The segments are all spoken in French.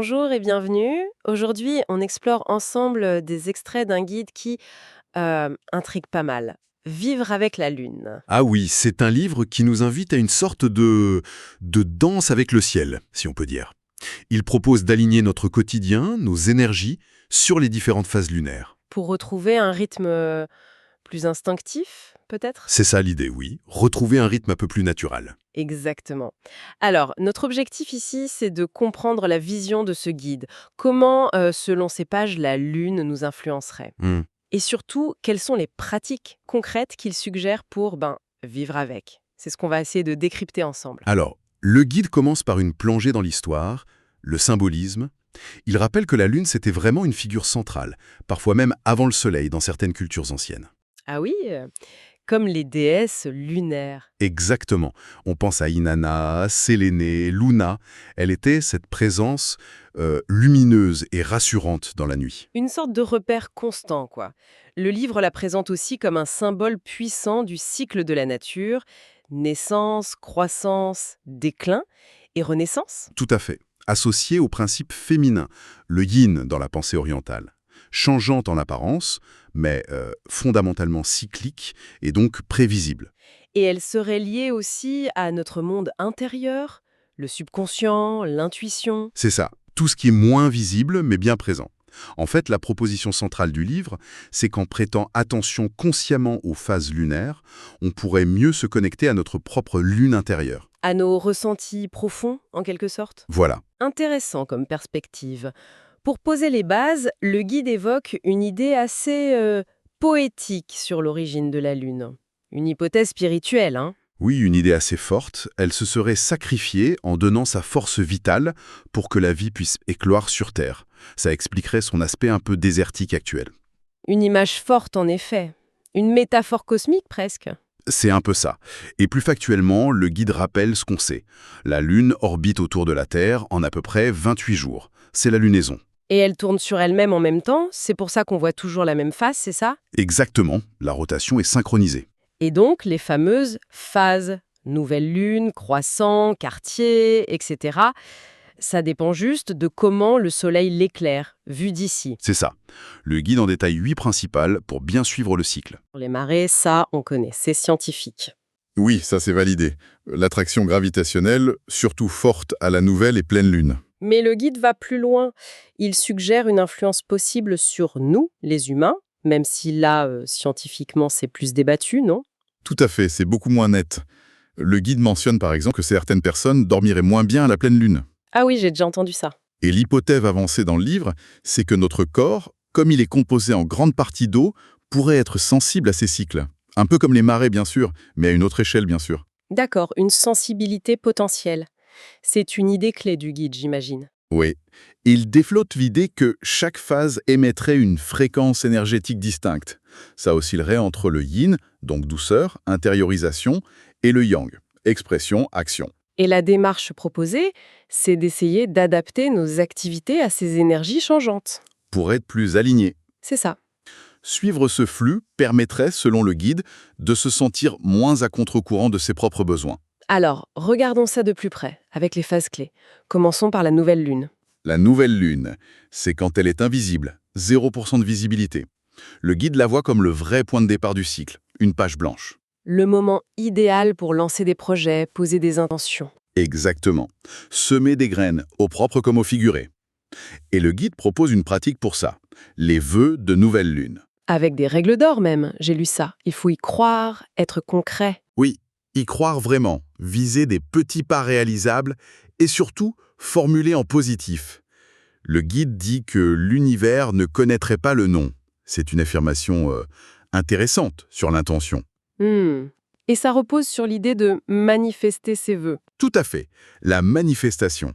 Bonjour et bienvenue. Aujourd'hui, on explore ensemble des extraits d'un guide qui intrigue pas mal. Vivre avec la Lune. Ah oui, c'est un livre qui nous invite à une sorte de danse avec le ciel, si on peut dire. Il propose d'aligner notre quotidien, nos énergies, sur les différentes phases lunaires. Pour retrouver un rythme plus instinctif, peut-être. C'est ça l'idée, oui. Retrouver un rythme un peu plus naturel. Exactement. Alors, notre objectif ici, c'est de comprendre la vision de ce guide. Comment, selon ces pages, la Lune nous influencerait. Hmm. Et surtout, quelles sont les pratiques concrètes qu'il suggère pour vivre avec. C'est ce qu'on va essayer de décrypter ensemble. Alors, le guide commence par une plongée dans l'histoire, le symbolisme. Il rappelle que la Lune, c'était vraiment une figure centrale, parfois même avant le Soleil dans certaines cultures anciennes. Ah oui, comme les déesses lunaires. Exactement. On pense à Inanna, Séléné, Luna. Elle était cette présence lumineuse et rassurante dans la nuit. Une sorte de repère constant, quoi. Le livre la présente aussi comme un symbole puissant du cycle de la nature, naissance, croissance, déclin et renaissance. Tout à fait. Associée au principe féminin, le yin dans la pensée orientale. Changeante en apparence, mais fondamentalement cyclique et donc prévisible. Et elle serait liée aussi à notre monde intérieur, le subconscient, l'intuition. C'est ça. Tout ce qui est moins visible, mais bien présent. En fait, la proposition centrale du livre, c'est qu'en prêtant attention consciemment aux phases lunaires, on pourrait mieux se connecter à notre propre lune intérieure. À nos ressentis profonds, en quelque sorte. Voilà. Intéressant comme perspective. Pour poser les bases, le guide évoque une idée assez poétique sur l'origine de la Lune. Une hypothèse spirituelle, hein. Oui, une idée assez forte. Elle se serait sacrifiée en donnant sa force vitale pour que la vie puisse éclore sur Terre. Ça expliquerait son aspect un peu désertique actuel. Une image forte, en effet. Une métaphore cosmique, presque. C'est un peu ça. Et plus factuellement, le guide rappelle ce qu'on sait. La Lune orbite autour de la Terre en à peu près 28 jours. C'est la lunaison. Et elle tourne sur elle-même en même temps, c'est pour ça qu'on voit toujours la même face, c'est ça? Exactement, la rotation est synchronisée. Et donc, les fameuses phases, nouvelle lune, croissant, quartier, etc. Ça dépend juste de comment le soleil l'éclaire, vu d'ici. C'est ça. Le guide en détaille 8 principales pour bien suivre le cycle. Pour les marées, ça, on connaît, c'est scientifique. Oui, ça c'est validé. L'attraction gravitationnelle, surtout forte à la nouvelle et pleine lune. Mais le guide va plus loin. Il suggère une influence possible sur nous, les humains, même si là, scientifiquement, c'est plus débattu, non? Tout à fait, c'est beaucoup moins net. Le guide mentionne par exemple que certaines personnes dormiraient moins bien à la pleine lune. Ah oui, j'ai déjà entendu ça. Et l'hypothèse avancée dans le livre, c'est que notre corps, comme il est composé en grande partie d'eau, pourrait être sensible à ces cycles. Un peu comme les marées bien sûr, mais à une autre échelle bien sûr. D'accord, une sensibilité potentielle. C'est une idée clé du guide, j'imagine. Oui. Il déflote l'idée que chaque phase émettrait une fréquence énergétique distincte. Ça oscillerait entre le yin, donc douceur, intériorisation, et le yang, expression, action. Et la démarche proposée, c'est d'essayer d'adapter nos activités à ces énergies changeantes. Pour être plus aligné. C'est ça. Suivre ce flux permettrait, selon le guide, de se sentir moins à contre-courant de ses propres besoins. Alors, regardons ça de plus près, avec les phases clés. Commençons par la nouvelle lune. La nouvelle lune, c'est quand elle est invisible, 0% de visibilité. Le guide la voit comme le vrai point de départ du cycle, une page blanche. Le moment idéal pour lancer des projets, poser des intentions. Exactement. Semer des graines, au propre comme au figuré. Et le guide propose une pratique pour ça, les vœux de nouvelle lune. Avec des règles d'or même, j'ai lu ça. Il faut y croire, être concret. Oui, y croire vraiment, viser des petits pas réalisables et surtout formuler en positif. Le guide dit que l'univers ne connaîtrait pas le non. C'est une affirmation intéressante sur l'intention. Et ça repose sur l'idée de manifester ses vœux. Tout à fait, la manifestation.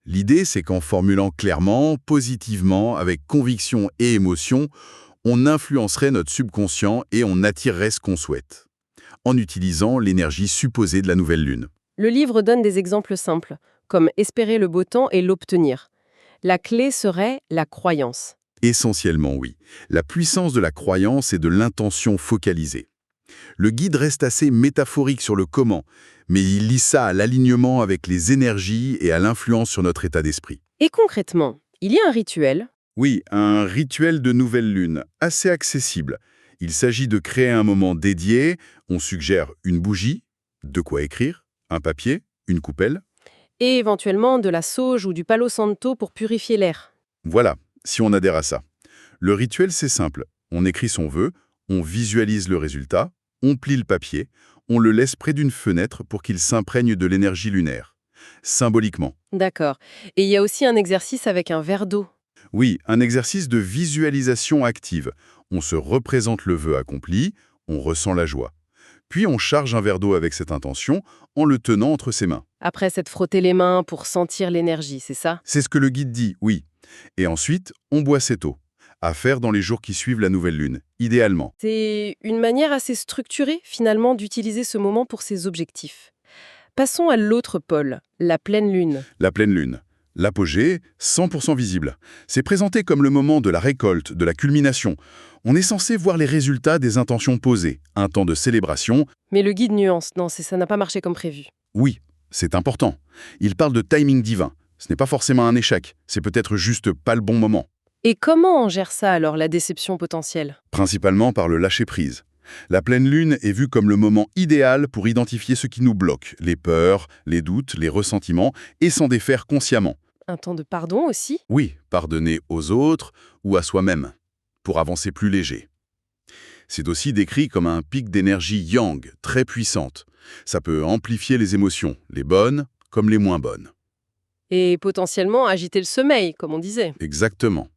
L'idée, c'est qu'en formulant clairement, positivement, avec conviction et émotion, on influencerait notre subconscient et on attirerait ce qu'on souhaite, en utilisant l'énergie supposée de la nouvelle lune. Le livre donne des exemples simples, comme espérer le beau temps et l'obtenir. La clé serait la croyance. Essentiellement, oui. La puissance de la croyance et de l'intention focalisée. Le guide reste assez métaphorique sur le comment, mais il lie ça à l'alignement avec les énergies et à l'influence sur notre état d'esprit. Et concrètement, il y a un rituel. Oui, un rituel de nouvelle lune, assez accessible. Il s'agit de créer un moment dédié. On suggère une bougie, de quoi écrire, un papier, une coupelle. Et éventuellement de la sauge ou du palo santo pour purifier l'air. Voilà, si on adhère à ça. Le rituel, c'est simple. On écrit son vœu, on visualise le résultat, on plie le papier, on le laisse près d'une fenêtre pour qu'il s'imprègne de l'énergie lunaire. Symboliquement. D'accord. Et il y a aussi un exercice avec un verre d'eau. Oui, un exercice de visualisation active. On se représente le vœu accompli, on ressent la joie. Puis on charge un verre d'eau avec cette intention en le tenant entre ses mains. Après s'être frotté les mains pour sentir l'énergie, c'est ça? C'est ce que le guide dit, oui. Et ensuite, on boit cette eau. À faire dans les jours qui suivent la nouvelle lune, idéalement. C'est une manière assez structurée, finalement, d'utiliser ce moment pour ses objectifs. Passons à l'autre pôle, la pleine lune. La pleine lune. L'apogée, 100% visible. C'est présenté comme le moment de la récolte, de la culmination. On est censé voir les résultats des intentions posées, un temps de célébration. Mais le guide nuance, non, ça n'a pas marché comme prévu. Oui, c'est important. Il parle de timing divin. Ce n'est pas forcément un échec, c'est peut-être juste pas le bon moment. Et comment on gère ça alors, la déception potentielle? Principalement par le lâcher-prise. La pleine lune est vue comme le moment idéal pour identifier ce qui nous bloque, les peurs, les doutes, les ressentiments, et s'en défaire consciemment. Un temps de pardon aussi? Oui, pardonner aux autres ou à soi-même, pour avancer plus léger. C'est aussi décrit comme un pic d'énergie yang, très puissante. Ça peut amplifier les émotions, les bonnes comme les moins bonnes. Et potentiellement agiter le sommeil, comme on disait. Exactement.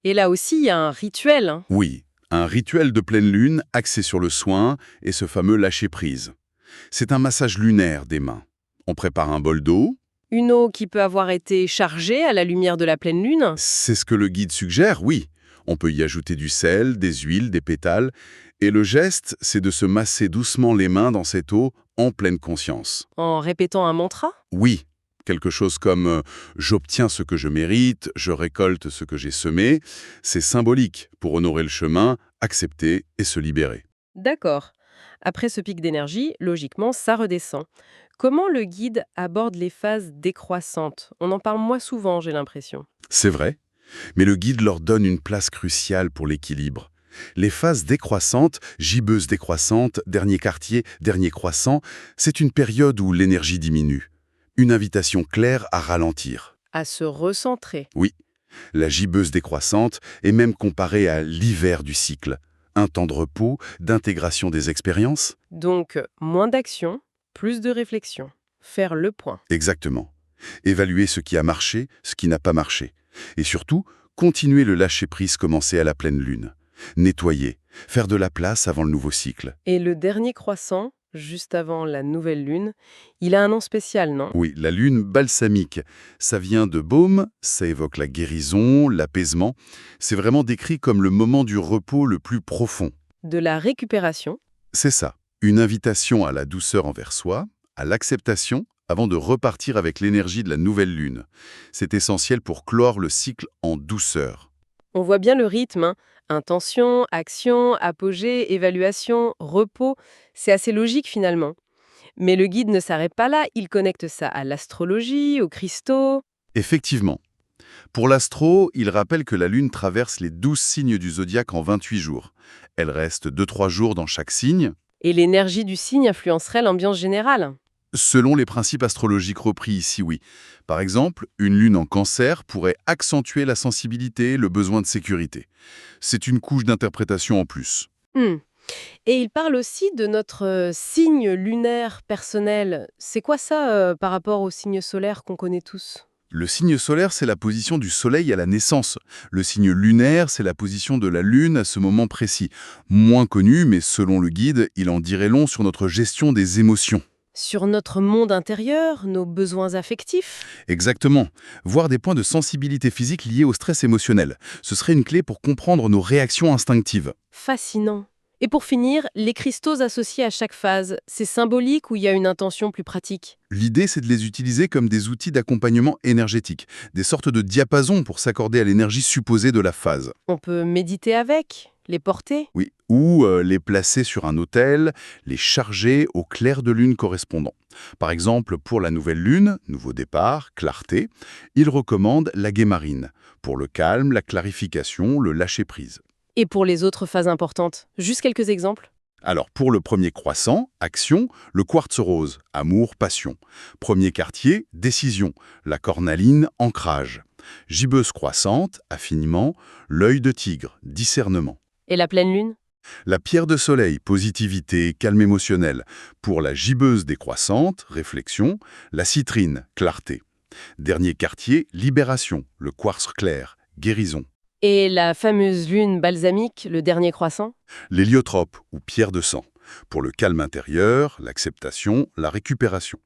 Et là aussi, il y a un rituel, hein. Oui, un rituel de pleine lune axé sur le soin et ce fameux lâcher-prise. C'est un massage lunaire des mains. On prépare un bol d'eau. Une eau qui peut avoir été chargée à la lumière de la pleine lune. C'est ce que le guide suggère, oui. On peut y ajouter du sel, des huiles, des pétales. Et le geste, c'est de se masser doucement les mains dans cette eau en pleine conscience. En répétant un mantra? Oui, quelque chose comme j'obtiens ce que je mérite, je récolte ce que j'ai semé. C'est symbolique pour honorer le chemin, accepter et se libérer. D'accord. Après ce pic d'énergie, logiquement, ça redescend. Comment le guide aborde les phases décroissantes? On en parle moins souvent, j'ai l'impression. C'est vrai, mais le guide leur donne une place cruciale pour l'équilibre. Les phases décroissantes, gibbeuse décroissante, dernier quartier, dernier croissant, c'est une période où l'énergie diminue. Une invitation claire à ralentir. À se recentrer. Oui, la gibbeuse décroissante est même comparée à l'hiver du cycle. Un temps de repos, d'intégration des expériences. Donc, moins d'action, plus de réflexion. Faire le point. Exactement. Évaluer ce qui a marché, ce qui n'a pas marché. Et surtout, continuer le lâcher-prise commencé à la pleine lune. Nettoyer, faire de la place avant le nouveau cycle. Et le dernier croissant, juste avant la nouvelle lune, il a un nom spécial, non? Oui, la lune balsamique. Ça vient de baume, ça évoque la guérison, l'apaisement. C'est vraiment décrit comme le moment du repos le plus profond. De la récupération. C'est ça, une invitation à la douceur envers soi, à l'acceptation, avant de repartir avec l'énergie de la nouvelle lune. C'est essentiel pour clore le cycle en douceur. On voit bien le rythme, hein. Intention, action, apogée, évaluation, repos. C'est assez logique finalement. Mais le guide ne s'arrête pas là, il connecte ça à l'astrologie, aux cristaux. Effectivement. Pour l'astro, il rappelle que la Lune traverse les 12 signes du zodiaque en 28 jours. Elle reste 2-3 jours dans chaque signe, Et l'énergie du signe influencerait l'ambiance générale. selon les principes astrologiques repris ici, oui. Par exemple, une Lune en Cancer pourrait accentuer la sensibilité, le besoin de sécurité. C'est une couche d'interprétation en plus. Hmm. Et il parle aussi de notre signe lunaire personnel. C'est quoi ça par rapport au signe solaire qu'on connaît tous? Le signe solaire, c'est la position du Soleil à la naissance. Le signe lunaire, c'est la position de la Lune à ce moment précis. Moins connu, mais selon le guide, il en dirait long sur notre gestion des émotions. Sur notre monde intérieur, nos besoins affectifs? Exactement. Voir des points de sensibilité physique liés au stress émotionnel. Ce serait une clé pour comprendre nos réactions instinctives. Fascinant. Et pour finir, les cristaux associés à chaque phase, c'est symbolique ou il y a une intention plus pratique? L'idée, c'est de les utiliser comme des outils d'accompagnement énergétique, des sortes de diapasons pour s'accorder à l'énergie supposée de la phase. On peut méditer avec, Les porter? Oui, ou les placer sur un autel, les charger au clair de lune correspondant. Par exemple, pour la nouvelle lune, nouveau départ, clarté, il recommande la guémarine, pour le calme, la clarification, le lâcher-prise. Et pour les autres phases importantes? Juste quelques exemples? Alors, pour le premier croissant, action, le quartz rose, amour, passion. Premier quartier, décision, la cornaline, ancrage. Gibbeuse croissante, affinement, l'œil de tigre, discernement. Et la pleine lune? La pierre de soleil, positivité, calme émotionnel. Pour la gibbeuse décroissante, réflexion. La citrine, clarté. Dernier quartier, libération, le quartz clair, guérison. Et la fameuse lune balsamique, le dernier croissant? L'héliotrope, ou pierre de sang. Pour le calme intérieur, l'acceptation, la récupération.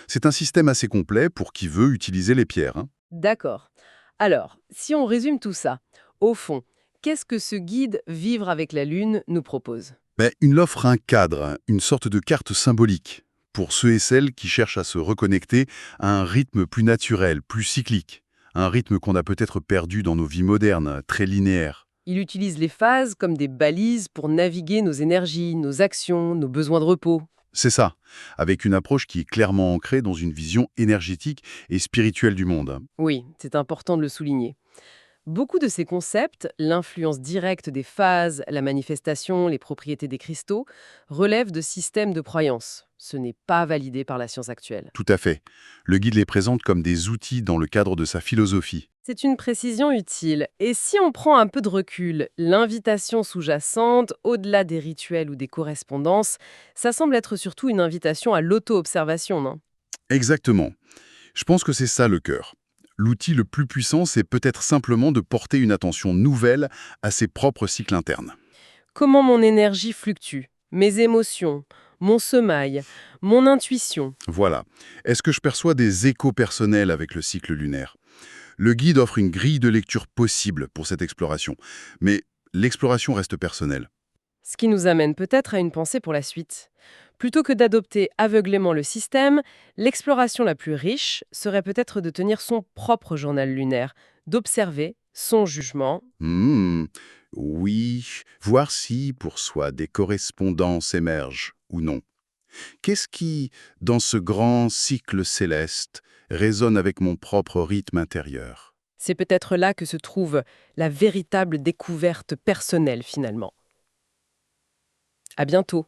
C'est un système assez complet pour qui veut utiliser les pierres, hein. D'accord. Alors, si on résume tout ça, au fond, qu'est-ce que ce guide Vivre avec la Lune nous propose? Mais il offre un cadre, une sorte de carte symbolique, pour ceux et celles qui cherchent à se reconnecter à un rythme plus naturel, plus cyclique. Un rythme qu'on a peut-être perdu dans nos vies modernes, très linéaires. Il utilise les phases comme des balises pour naviguer nos énergies, nos actions, nos besoins de repos. C'est ça, avec une approche qui est clairement ancrée dans une vision énergétique et spirituelle du monde. Oui, c'est important de le souligner. Beaucoup de ces concepts, l'influence directe des phases, la manifestation, les propriétés des cristaux, relèvent de systèmes de croyances. Ce n'est pas validé par la science actuelle. Tout à fait. Le guide les présente comme des outils dans le cadre de sa philosophie. C'est une précision utile. Et si on prend un peu de recul, l'invitation sous-jacente, au-delà des rituels ou des correspondances, ça semble être surtout une invitation à l'auto-observation, non? Exactement. Je pense que c'est ça le cœur. L'outil le plus puissant, c'est peut-être simplement de porter une attention nouvelle à ses propres cycles internes. Comment mon énergie fluctue, mes émotions, mon sommeil, mon intuition. Voilà. Est-ce que je perçois des échos personnels avec le cycle lunaire? Le guide offre une grille de lecture possible pour cette exploration, mais l'exploration reste personnelle. Ce qui nous amène peut-être à une pensée pour la suite. Plutôt que d'adopter aveuglément le système, l'exploration la plus riche serait peut-être de tenir son propre journal lunaire, d'observer son jugement. Hmm, oui, voir si pour soi des correspondances émergent ou non. Qu'est-ce qui, dans ce grand cycle céleste, résonne avec mon propre rythme intérieur? C'est peut-être là que se trouve la véritable découverte personnelle finalement. À bientôt.